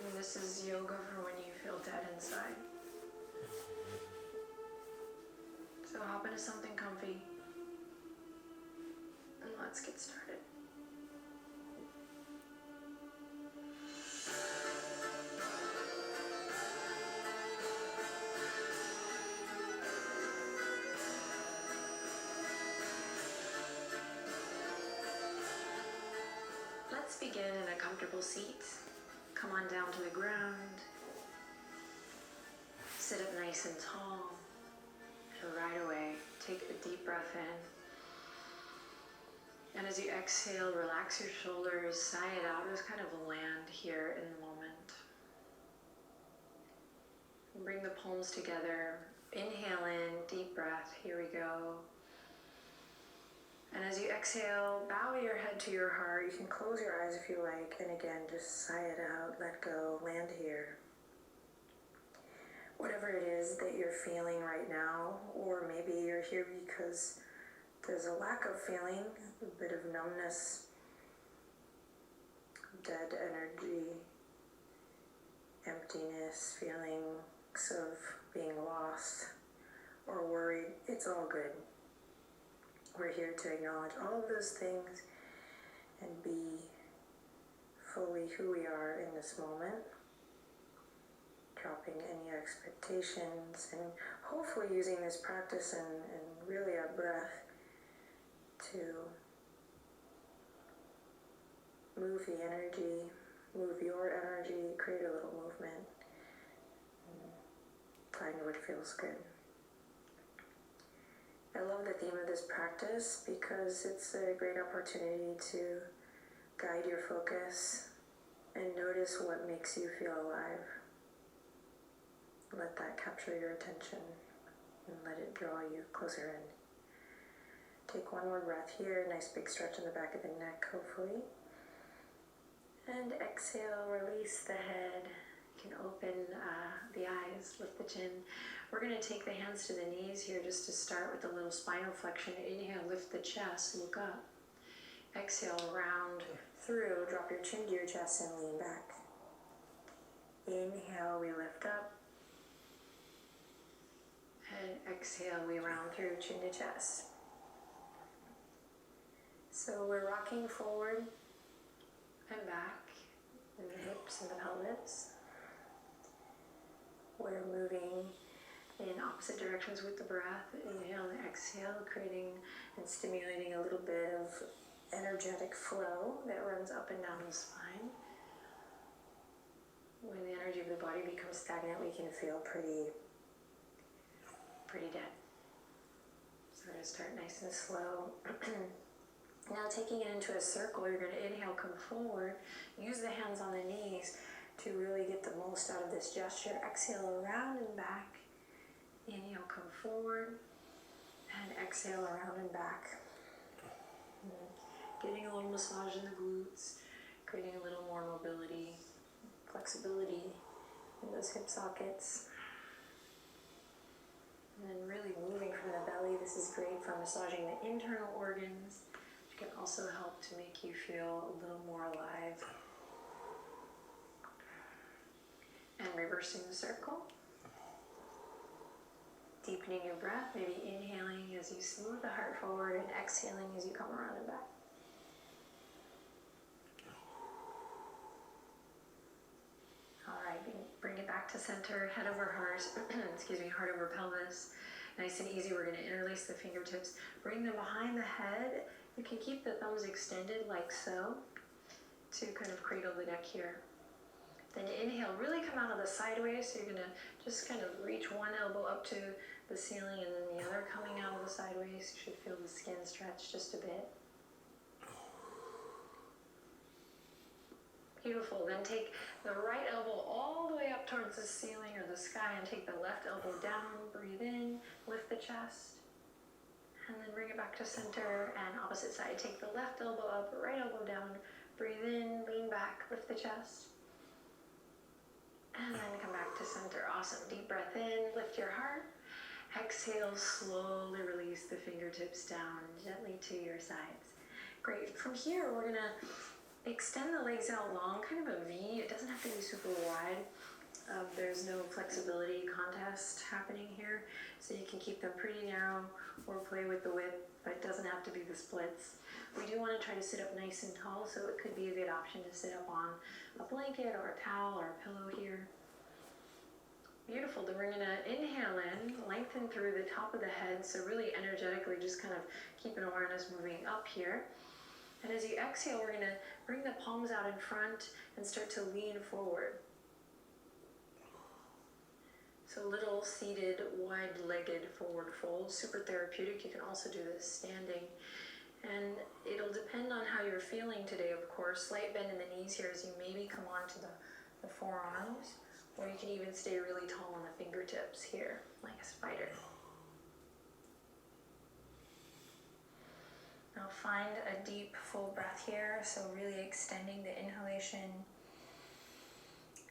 And this is yoga for when you feel dead inside. So hop into something comfy and let's get started. Let's begin in a comfortable seat. Come on down to the ground. Sit up nice and tall. And right away, take a deep breath in. And as you exhale, relax your shoulders, sigh it out. Just kind of land here in the moment. Bring the palms together. Inhale in, deep breath. Here we go. And as you exhale, bow your head to your heart. You can close your eyes if you like. And again, just sigh it out, let go, land here. Whatever it is that you're feeling right now, or maybe you're here because there's a lack of feeling, a bit of numbness, dead energy, emptiness, feelings of being lost or worried. It's all good. We're here to acknowledge all of those things and be fully who we are in this moment, dropping any expectations, and hopefully using this practice and really our breath to move the energy, move your energy, create a little movement, and find what feels good. I love the theme of this practice because it's a great opportunity to guide your focus and notice what makes you feel alive. Let that capture your attention and let it draw you closer in. Take one more breath here, nice big stretch in the back of the neck, hopefully. And exhale, release the head. You can open the eyes, lift the chin. We're going to take the hands to the knees here just to start with a little spinal flexion. Inhale, lift the chest, look up. Exhale, round through, drop your chin to your chest and lean back. Inhale, we lift up. And exhale, we round through, chin to chest. So we're rocking forward and back in the hips and the pelvis. We're moving in opposite directions with the breath. Inhale and exhale, creating and stimulating a little bit of energetic flow that runs up and down the spine. When the energy of the body becomes stagnant, we can feel pretty dead. So we're going to start nice and slow. Now taking it into a circle, you're going to inhale, come forward, use the hands on the knees to really get the most out of this gesture. Exhale, around and back. Inhale, come forward, and exhale, around and back. Getting a little massage in the glutes, creating a little more mobility, flexibility in those hip sockets. And then really moving from the belly. This is great for massaging the internal organs, which can also help to make you feel a little more alive. And reversing the circle. Deepening your breath, maybe inhaling as you smooth the heart forward and exhaling as you come around and back. All right, bring it back to center, head over heart, heart over pelvis. Nice and easy, we're going to interlace the fingertips. Bring them behind the head. You can keep the thumbs extended like so to kind of cradle the neck here. Then inhale, really come out of the sideways. So you're going to just kind of reach one elbow up to the ceiling and then the other coming out of the sideways. You should feel the skin stretch just a bit. Beautiful. Then take the right elbow all the way up towards the ceiling or the sky and take the left elbow down. Breathe in, lift the chest. And then bring it back to center and opposite side. Take the left elbow up, right elbow down. Breathe in, lean back, lift the chest. And then come back to center. Awesome. Deep breath in, lift your heart. Exhale, slowly release the fingertips down gently to your sides. Great. From here, we're going to extend the legs out long, kind of a V. It doesn't have to be super wide. There's no flexibility contest happening here, so you can keep them pretty narrow or play with the width, but it doesn't have to be the splits. We do want to try to sit up nice and tall, so it could be a good option to sit up on a blanket or a towel or a pillow here. Beautiful. Then we're going to inhale in, lengthen through the top of the head, so really energetically just kind of keep an awareness moving up here. And as you exhale, we're going to bring the palms out in front and start to lean forward. So little seated, wide-legged forward fold, super therapeutic. You can also do this standing. And it'll depend on how you're feeling today, of course. Slight bend in the knees here as you maybe come onto the forearms, or you can even stay really tall on the fingertips here, like a spider. Now find a deep, full breath here. So really extending the inhalation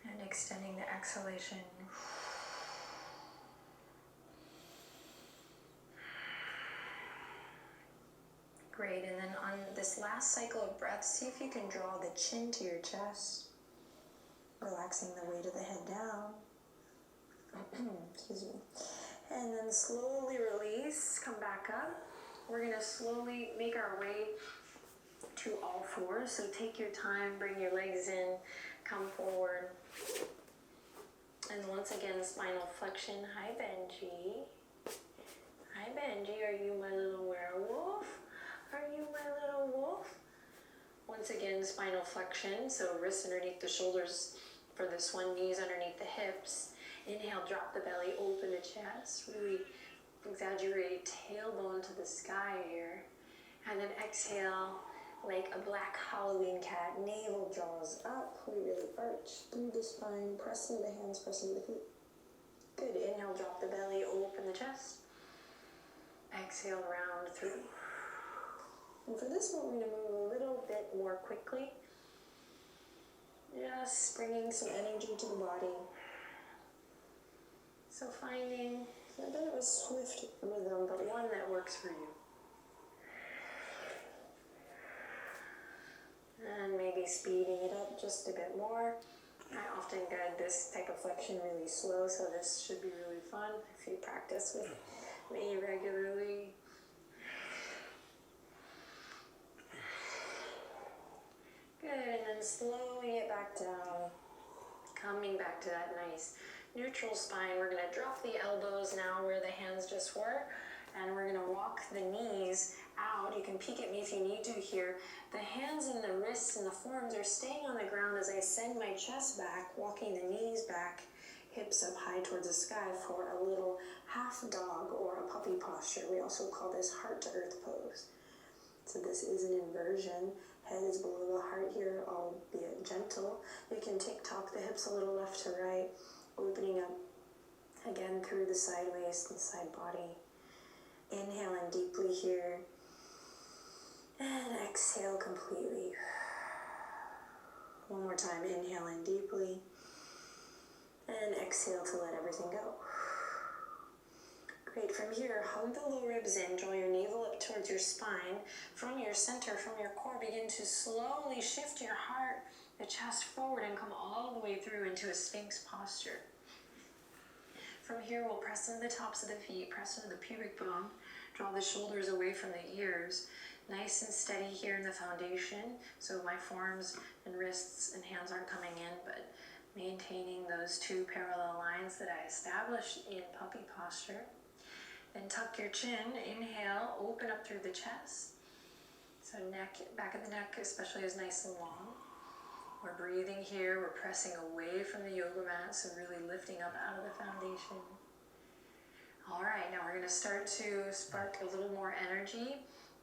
and extending the exhalation. Great, and then on this last cycle of breath, see if you can draw the chin to your chest, relaxing the weight of the head down. Excuse me. And then slowly release, come back up. We're going to slowly make our way to all fours. So take your time, bring your legs in, come forward. And once again, spinal flexion. Hi, Benji. Hi, Benji. Are you my little werewolf? Are you my little wolf? Once again, spinal flexion. So wrists underneath the shoulders for this one, knees underneath the hips. Inhale, drop the belly, open the chest. Really exaggerate tailbone to the sky here. And then exhale like a black Halloween cat. Navel draws up. We really arch through the spine. Press into the hands, press into the feet. Good. Inhale, drop the belly, open the chest. Exhale, round through. And for this one, we're going to move a little bit more quickly. Just bringing some energy to the body. So finding a bit of a swift rhythm, but one that works for you. And maybe speeding it up just a bit more. I often guide this type of flexion really slow, so this should be really fun if you practice with me regularly. Good, and then slowly get back down, coming back to that nice neutral spine. We're going to drop the elbows now where the hands just were, and we're going to walk the knees out. You can peek at me if you need to here. The hands and the wrists and the forearms are staying on the ground as I send my chest back, walking the knees back, hips up high towards the sky for a little half dog or a puppy posture. We also call this heart to earth pose. So this is an inversion. Head is below the heart here, albeit gentle. You can tick-tock the hips a little left to right, opening up again through the side waist and side body. Inhaling deeply here. And exhale completely. One more time, inhaling deeply. And exhale to let everything go. Great, from here, hug the low ribs in, draw your navel up towards your spine. From your center, from your core, begin to slowly shift your heart, the chest forward, and come all the way through into a Sphinx posture. From here, we'll press into the tops of the feet, press into the pubic bone, draw the shoulders away from the ears. Nice and steady here in the foundation, so my forearms and wrists and hands aren't coming in, but maintaining those two parallel lines that I established in puppy posture. Then tuck your chin, inhale, open up through the chest. So neck, back of the neck especially is nice and long. We're breathing here, we're pressing away from the yoga mat, so really lifting up out of the foundation. All right, now we're gonna start to spark a little more energy.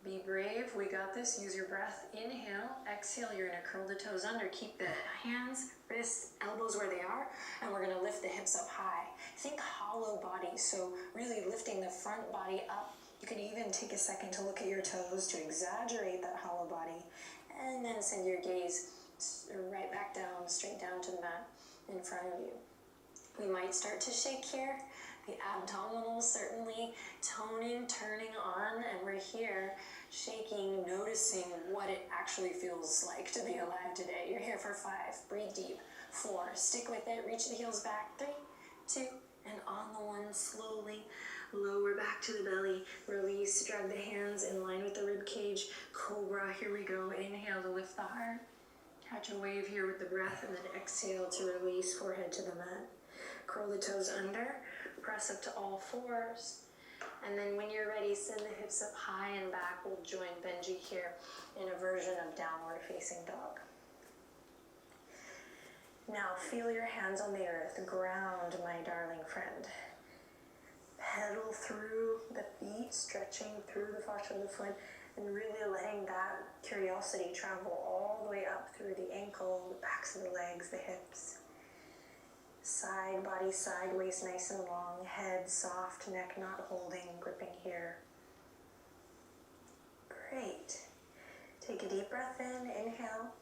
Be brave, we got this, use your breath. Inhale, exhale, you're gonna curl the toes under, keep the hands, wrists, elbows where they are, and we're gonna lift the hips up high. Think hollow body, so really lifting the front body up. You can even take a second to look at your toes to exaggerate that hollow body, and then send your gaze right back down, straight down to the mat in front of you. We might start to shake here. The abdominals certainly toning, turning on, and we're here shaking, noticing what it actually feels like to be alive today. You're here for 5, breathe deep, 4, stick with it, reach the heels back, 3, 2, and on the 1, slowly lower back to the belly, release, drag the hands in line with the rib cage, cobra, here we go, inhale to lift the heart, catch a wave here with the breath, and then exhale to release, forehead to the mat. Curl the toes under, press up to all 4s, and then when you're ready, send the hips up high and back. We'll join Benji here in a version of downward facing dog. Now feel your hands on the earth, ground, my darling friend. Pedal through the feet, stretching through the fascia of the foot, and really letting that curiosity travel all the way up through the ankle, the backs of the legs, the hips. Side, body side, waist nice and long, head soft, neck not holding, gripping here. Great. Take a deep breath in, inhale.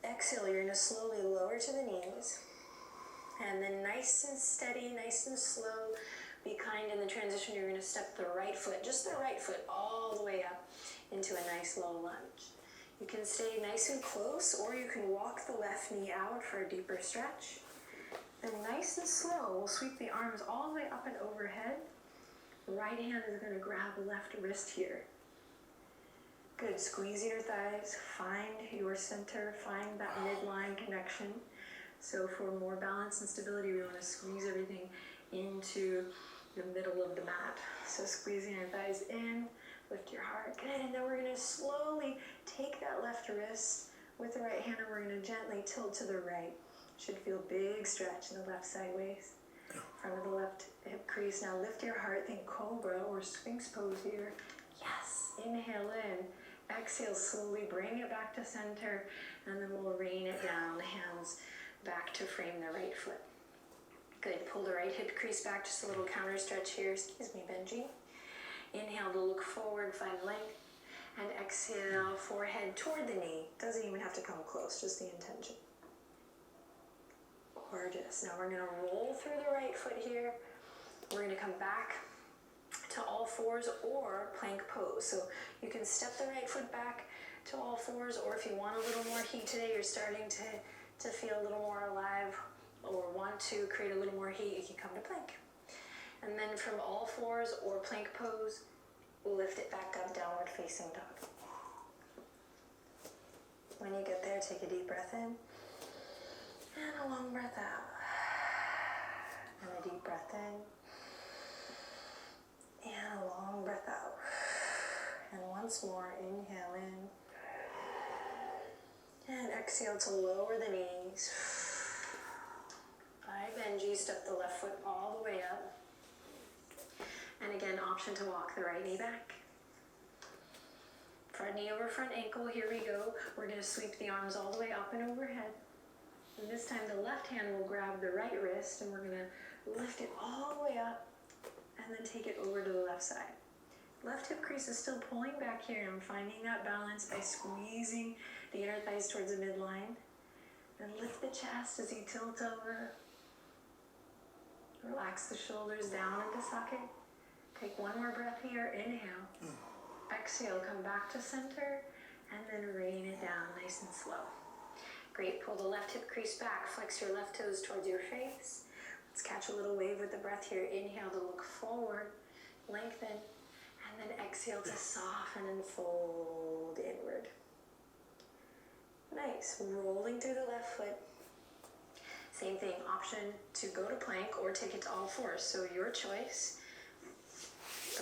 Exhale, you're gonna slowly lower to the knees. And then nice and steady, nice and slow, be kind in the transition. You're gonna step the right foot, just the right foot, all the way up into a nice low lunge. You can stay nice and close, or you can walk the left knee out for a deeper stretch. And nice and slow, we'll sweep the arms all the way up and overhead. Right hand is going to grab left wrist here. Good, squeeze your thighs, find your center, find that midline connection. So for more balance and stability, we want to squeeze everything into the middle of the mat. So squeezing your thighs in, lift your heart, good, and then we're going to slowly take that left wrist with the right hand, and we're going to gently tilt to the right. Should feel big stretch in the left side waist, front of the left hip crease. Now lift your heart, think cobra or sphinx pose here. Yes, inhale in, exhale slowly, bring it back to center, and then we'll rain it down, hands back to frame the right foot. Good, pull the right hip crease back, just a little counter stretch here. Excuse me, Benji. Inhale to look forward, find length, and exhale, forehead toward the knee. Doesn't even have to come close, just the intention. Gorgeous. Now we're going to roll through the right foot here. We're going to come back to all 4s or plank pose. So you can step the right foot back to all 4s, or if you want a little more heat today, you're starting to feel a little more alive or want to create a little more heat, you can come to plank. And then from all 4s or plank pose, we'll lift it back up, downward facing dog. When you get there, take a deep breath in. And a long breath out. And a deep breath in. And a long breath out. And once more, inhale in. And exhale to lower the knees. Bye, Benji. Step the left foot all the way up. And again, option to walk the right knee back. Front knee over front ankle. Here we go. We're going to sweep the arms all the way up and overhead. And this time the left hand will grab the right wrist, and we're going to lift it all the way up and then take it over to the left side. Left hip crease is still pulling back here, and I'm finding that balance by squeezing the inner thighs towards the midline. And lift the chest as you tilt over. Relax the shoulders down into socket. Take one more breath here. Inhale. Exhale, come back to center, and then rain it down nice and slow. Great, pull the left hip crease back, flex your left toes towards your face. Let's catch a little wave with the breath here. Inhale to look forward, lengthen, and then exhale to soften and fold inward. Nice, rolling through the left foot. Same thing, option to go to plank or take it to all 4s, so your choice.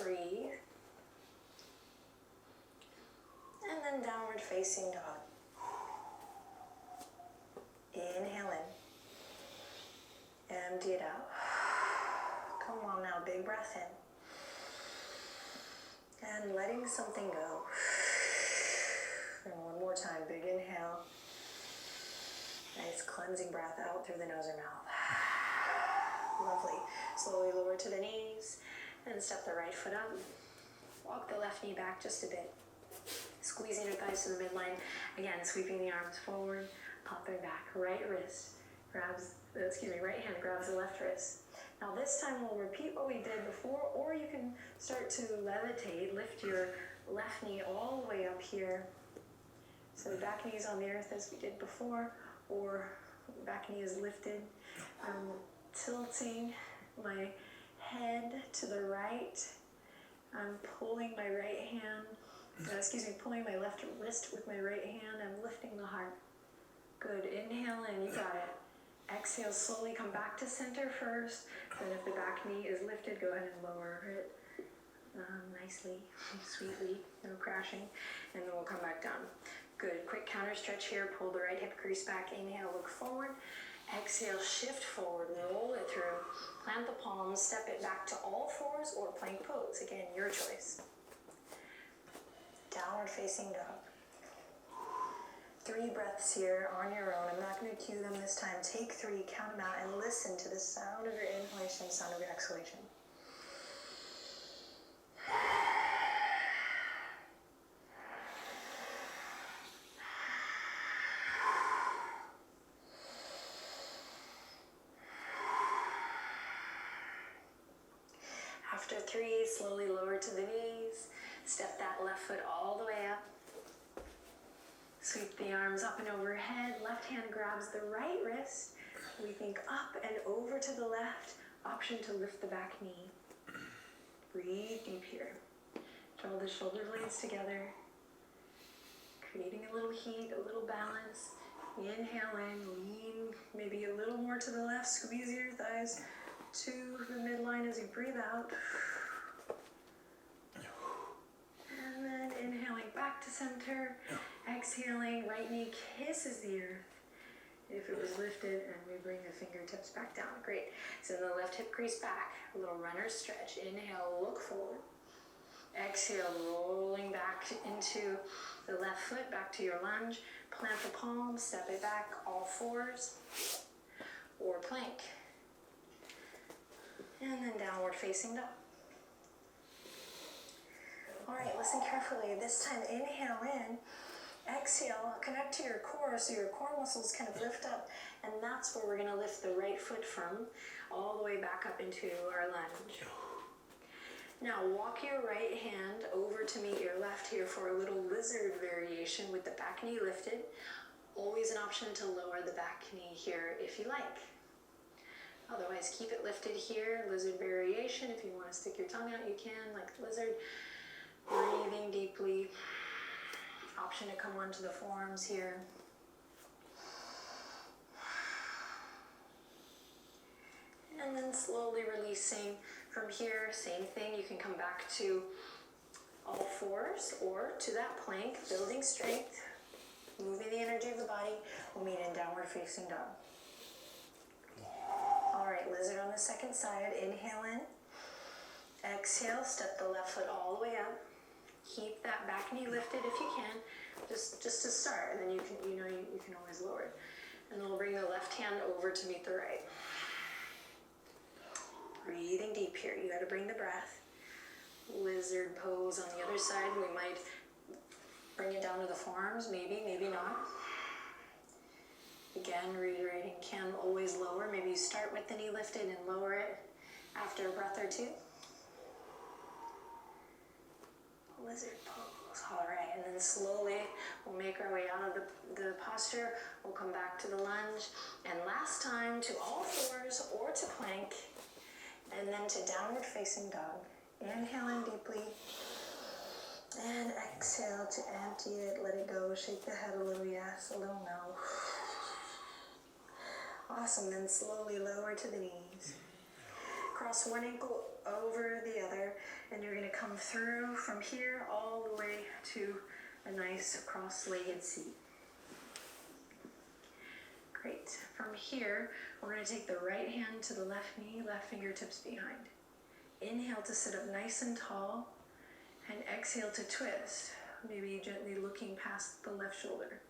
Breathe. And then downward facing dog. Inhale in. Empty it out. Come on now, big breath in. And letting something go. And one more time, big inhale. Nice cleansing breath out through the nose or mouth. Lovely. Slowly lower to the knees and step the right foot up. Walk the left knee back just a bit. Squeezing your thighs to the midline. Again, sweeping the arms forward, up and back. Right wrist, right hand grabs the left wrist. Now this time we'll repeat what we did before, or you can start to levitate, lift your left knee all the way up here. So the back knee is on the earth as we did before, or back knee is lifted. I'm tilting my head to the right. I'm pulling my right hand, pulling my left wrist with my right hand. I'm lifting the heart. Good, inhale in, you got it. Exhale, slowly come back to center first. Then if the back knee is lifted, go ahead and lower it nicely, sweetly, no crashing. And then we'll come back down. Good, quick counter stretch here. Pull the right hip crease back. Inhale, look forward. Exhale, shift forward, roll it through. Plant the palms, step it back to all fours or plank pose. Again, your choice. Downward facing dog. 3 breaths here on your own. I'm not going to cue them this time. Take 3, count them out, and listen to the sound of your inhalation, sound of your exhalation. After 3, slowly lower to the knees. Step that left foot all the way up. Sweep the arms up and overhead. Left hand grabs the right wrist. We think up and over to the left. Option to lift the back knee. Breathe deep here. Draw the shoulder blades together. Creating a little heat, a little balance. Inhale in, lean maybe a little more to the left. Squeeze your thighs to the midline as you breathe out. And then inhaling back to center. Exhaling, right knee kisses the earth if it was lifted, and we bring the fingertips back down. Great. So the left hip crease back, a little runner stretch. Inhale, look forward. Exhale, rolling back into the left foot, back to your lunge. Plant the palm, step it back, all fours, or plank. And then downward facing dog. All right, listen carefully. This time, inhale in. Exhale, connect to your core so your core muscles kind of lift up, and that's where we're going to lift the right foot from, all the way back up into our lunge. Now walk your right hand over to meet your left here for a little lizard variation with the back knee lifted. Always an option to lower the back knee here if you like. Otherwise, keep it lifted here. Lizard variation. If you want to stick your tongue out, you can, like lizard. Breathing deeply. Option to come onto the forearms here. And then slowly releasing from here. Same thing. You can come back to all fours or to that plank, building strength, moving the energy of the body. We'll meet in downward facing dog. All right, lizard on the second side. Inhale in. Exhale, step the left foot all the way up. Keep that back knee lifted if you can, just to start, and then you can always lower it. And then we'll bring the left hand over to meet the right. Breathing deep here. You got to bring the breath. Lizard pose on the other side. We might bring it down to the forearms, maybe not. Again, reiterating, can always lower. Maybe you start with the knee lifted and lower it after a breath or two. Lizard pose. All right, and then slowly we'll make our way out of the posture. We'll come back to the lunge, and last time to all fours or to plank, and then to downward facing dog. Inhale in deeply, and exhale to empty it. Let it go. Shake the head a little yes, a little no. Awesome. Then slowly lower to the knees. Cross one ankle over the other, and you're going to come through from here all the way to a nice cross-legged seat. Great. From here, we're going to take the right hand to the left knee, left fingertips behind. Inhale to sit up nice and tall, and exhale to twist, maybe gently looking past the left shoulder.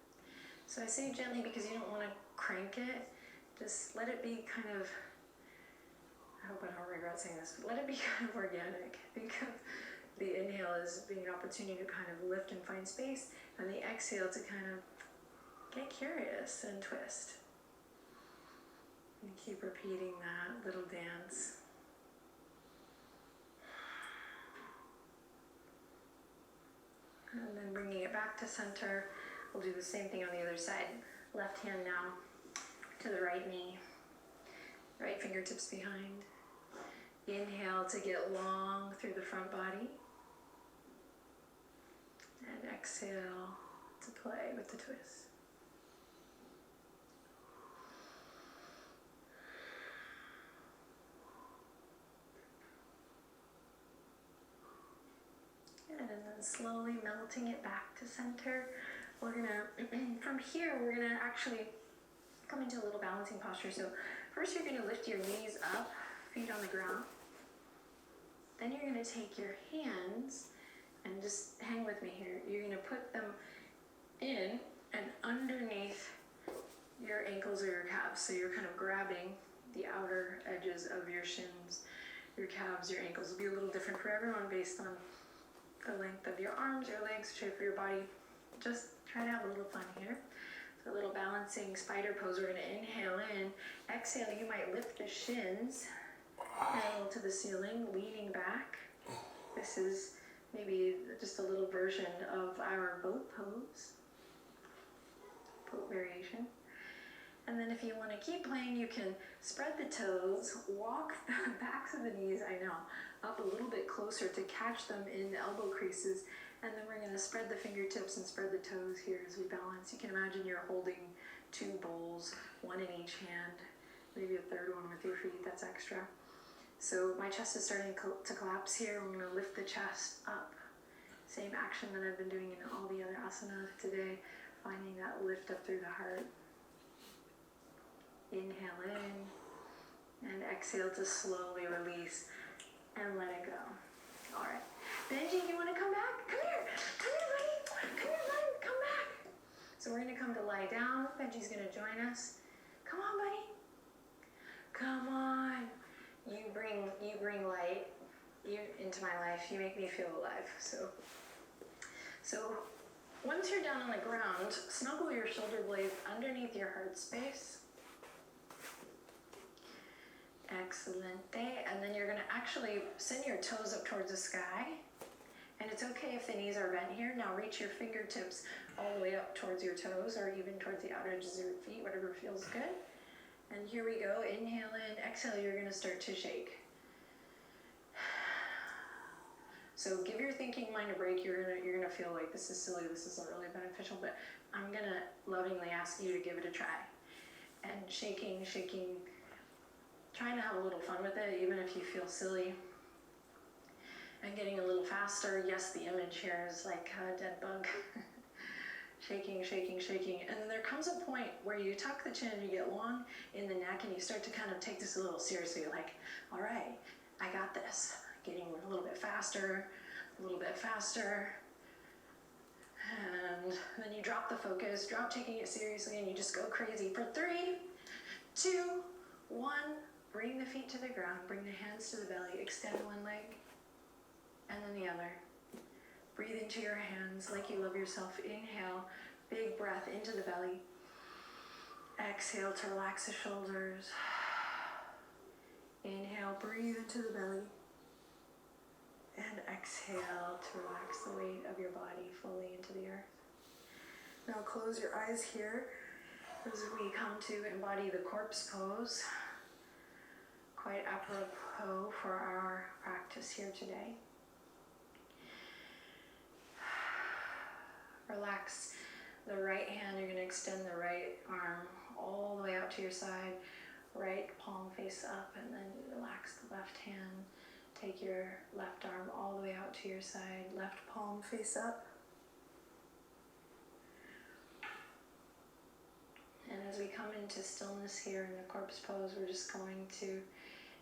So I say gently because you don't want to crank it. Just let it be kind of, I hope I don't regret saying this, but let it be kind of organic. Think of the inhale as being an opportunity to kind of lift and find space, and the exhale to kind of get curious and twist. And keep repeating that little dance. And then bringing it back to center. We'll do the same thing on the other side. Left hand now to the right knee. Right fingertips behind. Inhale to get long through the front body. And exhale to play with the twist. And then slowly melting it back to center. We're gonna, from here, we're gonna actually come into a little balancing posture. So first you're gonna lift your knees up, feet on the ground. Then you're gonna take your hands and just hang with me here. You're gonna put them in and underneath your ankles or your calves. So you're kind of grabbing the outer edges of your shins, your calves, your ankles. It'll be a little different for everyone based on the length of your arms, your legs, shape of your body. Just try to have a little fun here. So a little balancing spider pose. We're gonna inhale in. Exhale, you might lift the shins, parallel to the ceiling, leaning back. This is maybe just a little version of our boat pose. Boat variation. And then if you want to keep playing, you can spread the toes, walk the backs of the knees, I know, up a little bit closer to catch them in the elbow creases. And then we're going to spread the fingertips and spread the toes here as we balance. You can imagine you're holding two bowls, one in each hand, maybe a third one with your feet, that's extra. So my chest is starting to collapse here. I'm going to lift the chest up. Same action that I've been doing in all the other asanas today, finding that lift up through the heart. Inhale in, and exhale to slowly release and let it go. All right. Benji, you want to come back? Come here. Come here, buddy. Come here, buddy. Come back. So we're going to come to lie down. Benji's going to join us. Come on, buddy. Come on. You bring light into my life. You make me feel alive. So once you're down on the ground, snuggle your shoulder blades underneath your heart space. Excellent. And then you're going to actually send your toes up towards the sky. And it's okay if the knees are bent here. Now reach your fingertips all the way up towards your toes or even towards the outer edges of your feet, whatever feels good. And here we go. Inhale in, exhale, you're going to start to shake. So give your thinking mind a break. You're gonna feel like this is silly, this isn't really beneficial, but I'm gonna lovingly ask you to give it a try. And shaking, trying to have a little fun with it, even if you feel silly. And getting a little faster. Yes, the image here is like a dead bug. shaking. And then there comes a point where you tuck the chin, you get long in the neck, and you start to kind of take this a little seriously, like, all right, I got this. Getting a little bit faster. And then you drop the focus, drop taking it seriously, and you just go crazy for 3, 2, 1. Bring the feet to the ground, bring the hands to the belly, extend one leg, and then the other. Breathe into your hands like you love yourself. Inhale, big breath into the belly. Exhale to relax the shoulders. Inhale, breathe into the belly. And exhale to relax the weight of your body fully into the earth. Now close your eyes here as we come to embody the corpse pose. Quite apropos for our practice here today. Relax the right hand. You're going to extend the right arm all the way out to your side. Right palm face up, and then relax the left hand. Take your left arm all the way out to your side. Left palm face up. And as we come into stillness here in the corpse pose, we're just going to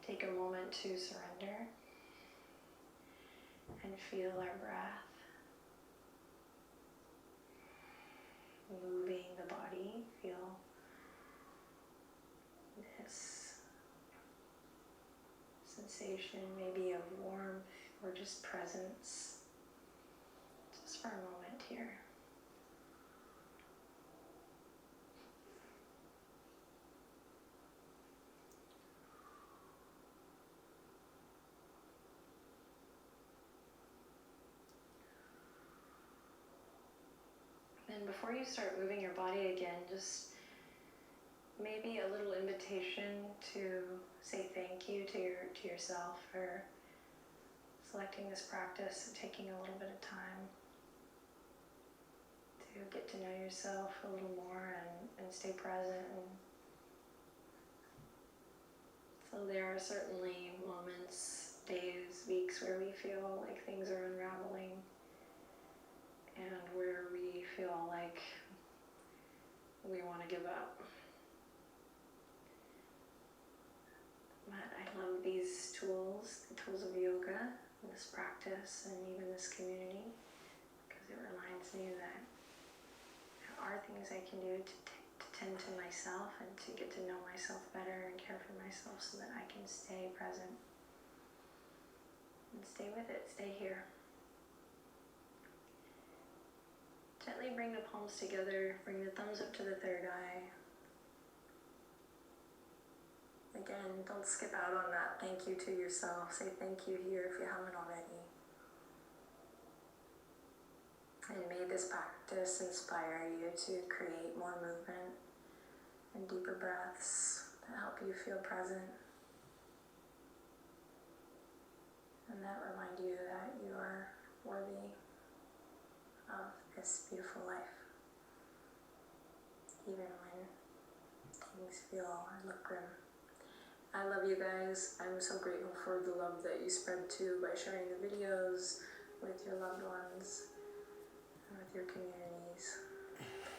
take a moment to surrender and feel our breath moving the body. Feel this sensation maybe of warmth or just presence, just for a moment here. before you start moving your body again, just maybe a little invitation to say thank you to yourself for selecting this practice and taking a little bit of time to get to know yourself a little more and stay present. And so there are certainly moments, days, weeks where we feel like things are unraveling and where we feel like we want to give up. But I love these tools, the tools of yoga, this practice, and even this community, because it reminds me that there are things I can do to tend to myself and to get to know myself better and care for myself so that I can stay present and stay with it, stay here. Gently bring the palms together, bring the thumbs up to the third eye. Again, don't skip out on that thank you to yourself. Say thank you here if you haven't already. And may this practice inspire you to create more movement and deeper breaths that help you feel present and that remind you that you are worthy of this beautiful life, even when things feel or look grim. I love you guys. I'm so grateful for the love that you spread too by sharing the videos with your loved ones and with your communities.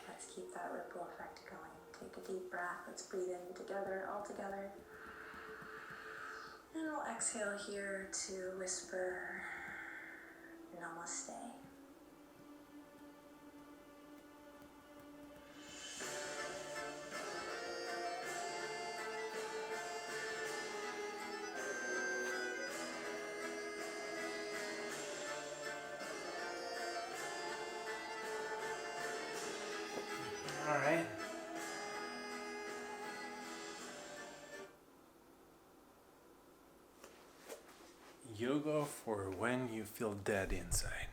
Let's keep that ripple effect going. Take a deep breath. Let's breathe in together, all together. And we'll exhale here to whisper Namaste. All right. Yoga for when you feel dead inside.